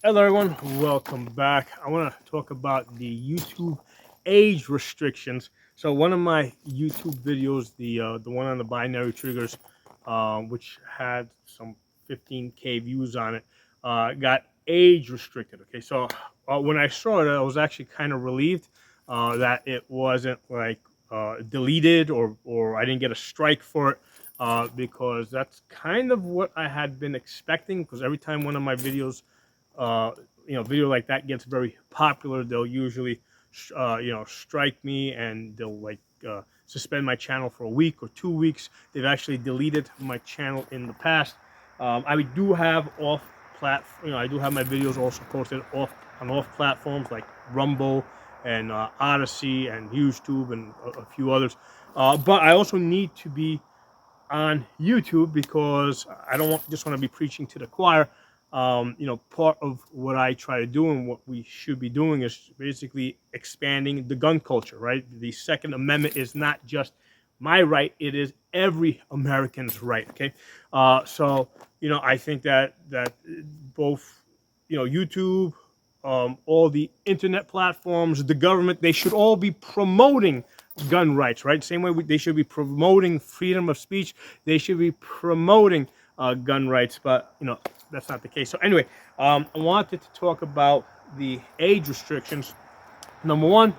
Hello everyone, welcome back. I want to talk about the YouTube age restrictions. So one of my YouTube videos, the one on the binary triggers, which had some 15K views on it, got age restricted. Okay, so when I saw it, I was actually kind of relieved that it wasn't like deleted or I didn't get a strike for it. Because that's kind of what I had been expecting. Because every time one of my videos uh, video like that gets very popular, they'll usually, strike me and they'll suspend my channel for a week or 2 weeks. They've actually deleted my channel in the past. I do have I do have my videos also posted off platforms like Rumble and Odyssey and YouTube and a few others. But I also need to be on YouTube because I don't just want to be preaching to the choir. Part of what I try to do and what we should be doing is basically expanding the gun culture, right? The Second Amendment is not just my right, it is every American's right, okay? I think that both, YouTube, all the internet platforms, the government, they should all be promoting gun rights, right? Same way they should be promoting freedom of speech. They should be promoting gun rights, but that's not the case. So anyway, I wanted to talk about the age restrictions. Number one,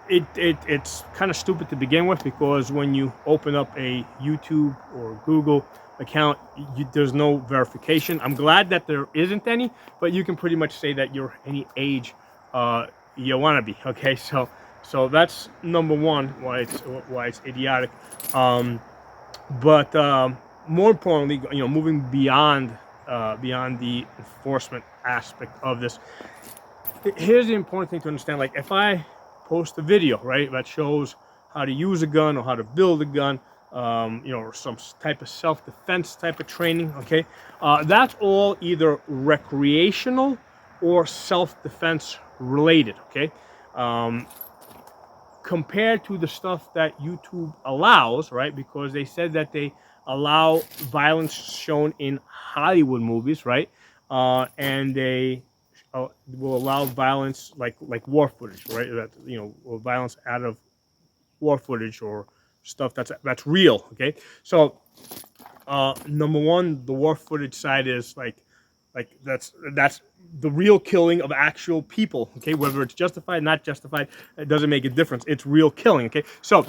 it's kind of stupid to begin with because when you open up a YouTube or Google account, there's no verification. I'm glad that there isn't any, but you can pretty much say that you're any age you want to be. Okay, so that's number one why it's idiotic. But more importantly, moving beyond the enforcement aspect of this, here's the important thing to understand. Like if I post a video, right, that shows how to use a gun or how to build a gun, or some type of self-defense type of training, okay, that's all either recreational or self-defense related, okay. Compared to the stuff that YouTube allows, right? Because they said that they allow violence shown in Hollywood movies, right? And they will allow violence like war footage, right? That or violence out of war footage or stuff that's real. Okay, so number one, the war footage side is like that's the real killing of actual people. Okay, whether it's justified, not justified, it doesn't make a difference. It's real killing. Okay, so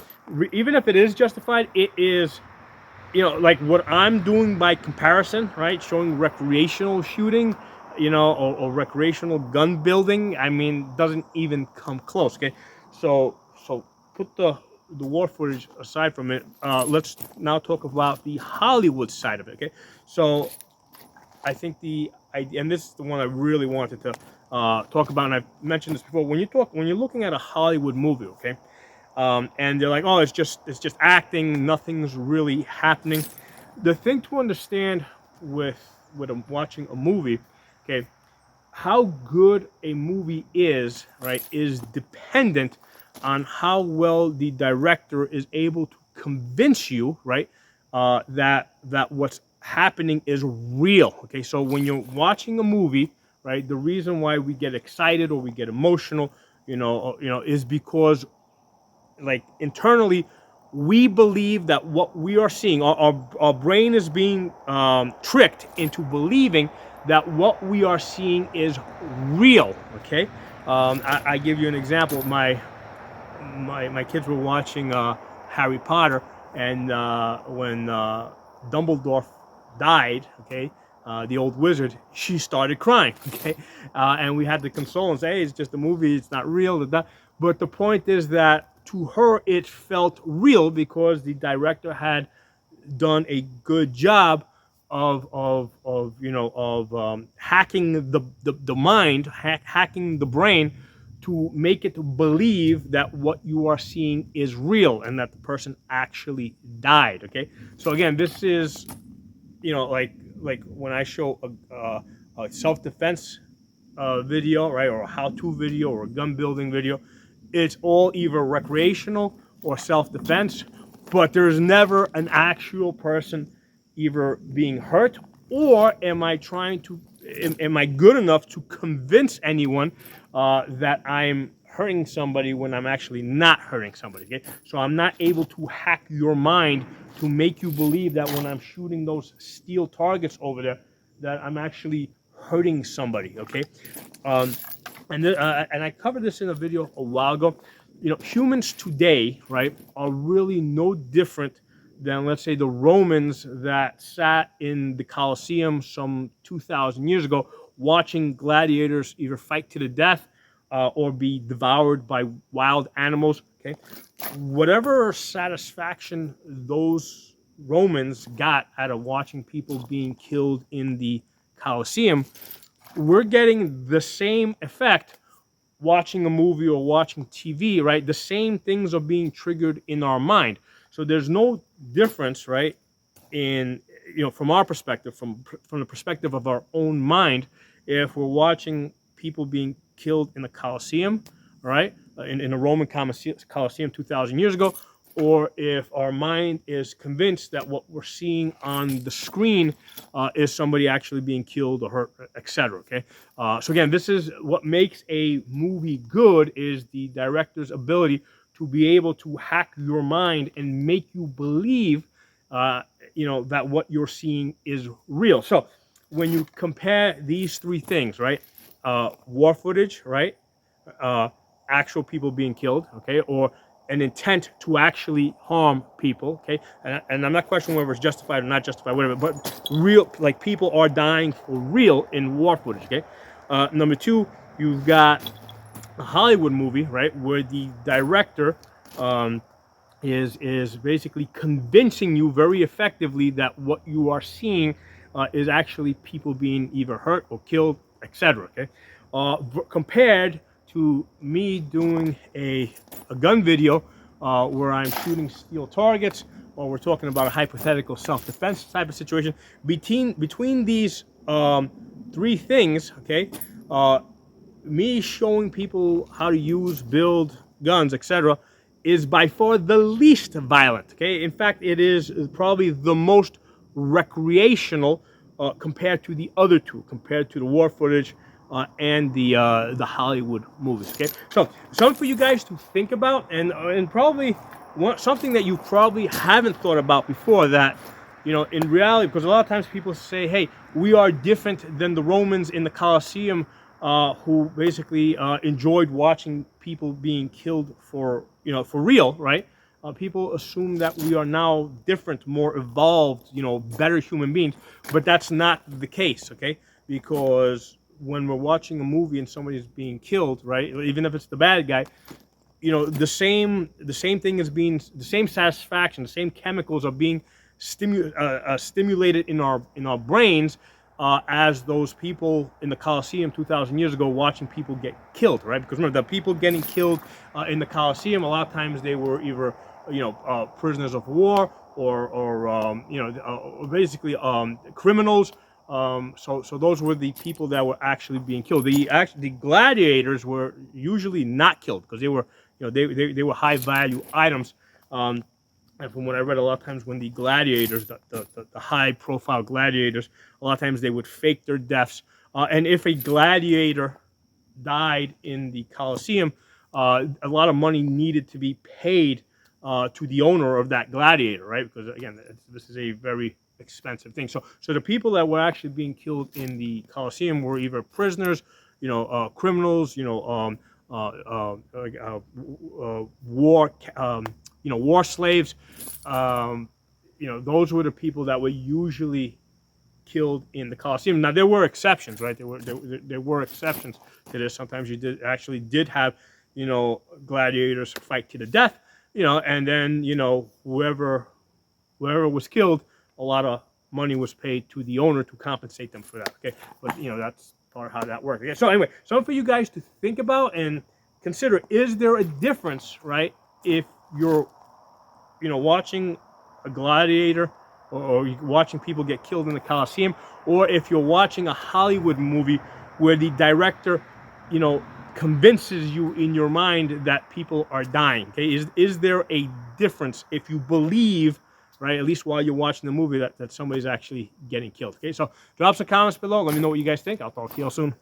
even if it is justified, it is like what I'm doing by comparison, right? Showing recreational shooting, or recreational gun building. I mean, doesn't even come close. Okay, so put the war footage aside from it. Let's now talk about the Hollywood side of it. Okay, so I think and this is the one I really wanted to talk about, and I've mentioned this before. When you're looking at a Hollywood movie, okay, and they're like, oh, it's just acting, nothing's really happening. The thing to understand with watching a movie, okay, how good a movie is, right, is dependent on how well the director is able to convince you, right, that what's happening is real. Okay, so when you're watching a movie, right, the reason why we get excited or we get emotional, is because like internally we believe that what we are seeing, our brain is being tricked into believing that what we are seeing is real. Okay, I give you an example. My kids were watching Harry Potter, and when Dumbledore died, okay, the old wizard, she started crying, okay, and we had to console and say, hey, it's just a movie, it's not real. But the point is that to her it felt real because the director had done a good job of hacking the mind, hacking the brain to make it believe that what you are seeing is real and that the person actually died. Okay, so again, this is like when I show a self-defense video, right, or a how-to video or a gun building video, it's all either recreational or self-defense, but there's never an actual person either being hurt or am I trying to, am I good enough to convince anyone that I'm hurting somebody when I'm actually not hurting somebody? Okay, so I'm not able to hack your mind to make you believe that when I'm shooting those steel targets over there, that I'm actually hurting somebody. Okay, um, and I covered this in a video a while ago. You know, humans today, right, are really no different than, let's say, the Romans that sat in the Colosseum some 2,000 years ago, watching gladiators either fight to the death or be devoured by wild animals. Okay, whatever satisfaction those Romans got out of watching people being killed in the Colosseum, we're getting the same effect watching a movie or watching TV, right? The same things are being triggered in our mind. So there's no difference, right? In, you know, from our perspective, from the perspective of our own mind, if we're watching people being killed in the Colosseum, right, in a Roman Colosseum 2,000 years ago, or if our mind is convinced that what we're seeing on the screen is somebody actually being killed or hurt, etc. Okay, so again, this is what makes a movie good, is the director's ability to be able to hack your mind and make you believe you know, that what you're seeing is real. So when you compare these three things, right, war footage, right, actual people being killed, okay, or an intent to actually harm people, okay, and I'm not questioning whether it's justified or not justified, whatever, but real, like, people are dying for real in war footage, okay. Number two, you've got a Hollywood movie, right, where the director is basically convincing you very effectively that what you are seeing is actually people being either hurt or killed, etc. Okay, compared to me doing a gun video where I'm shooting steel targets, or we're talking about a hypothetical self-defense type of situation. Between these three things, okay, me showing people how to use, build guns, etc., is by far the least violent. Okay, in fact, it is probably the most recreational compared to the other two, compared to the war footage and the Hollywood movies. Okay, so something for you guys to think about, and probably something that you probably haven't thought about before. That, you know, in reality, because a lot of times people say, hey, we are different than the Romans in the Colosseum, who basically enjoyed watching people being killed for, you know, for real, right? People assume that we are now different, more evolved, you know, better human beings, but that's not the case, okay? Because when we're watching a movie and somebody's being killed, right, even if it's the bad guy, you know, the same thing is being, the same satisfaction, the same chemicals are being stimulated in our brains as those people in the Colosseum 2,000 years ago watching people get killed, right? Because remember, the people getting killed in the Colosseum, a lot of times they were either, you know, prisoners of war, or you know, basically criminals. So those were the people that were actually being killed. The gladiators were usually not killed because they were, you know, they were high value items. And from what I read, a lot of times when the gladiators, the high profile gladiators, a lot of times they would fake their deaths. And if a gladiator died in the Colosseum, a lot of money needed to be paid to the owner of that gladiator, right? Because again, this is a very expensive thing. So the people that were actually being killed in the Colosseum were either prisoners, you know, criminals, you know, war, you know, war slaves. You know, those were the people that were usually killed in the Colosseum. Now there were exceptions, right? There were exceptions to this. Sometimes you did have, you know, gladiators fight to the death, you know, and then, you know, whoever was killed, a lot of money was paid to the owner to compensate them for that. Okay, but you know, that's part of how that works. Okay, so anyway, something for you guys to think about and consider: is there a difference, right, if you're, you know, watching a gladiator, or you're watching people get killed in the Colosseum, or if you're watching a Hollywood movie where the director, you know, convinces you in your mind that people are dying? Okay, is there a difference if you believe right? At least while you're watching the movie, that somebody's actually getting killed. Okay, so drop some comments below. Let me know what you guys think. I'll talk to you all soon.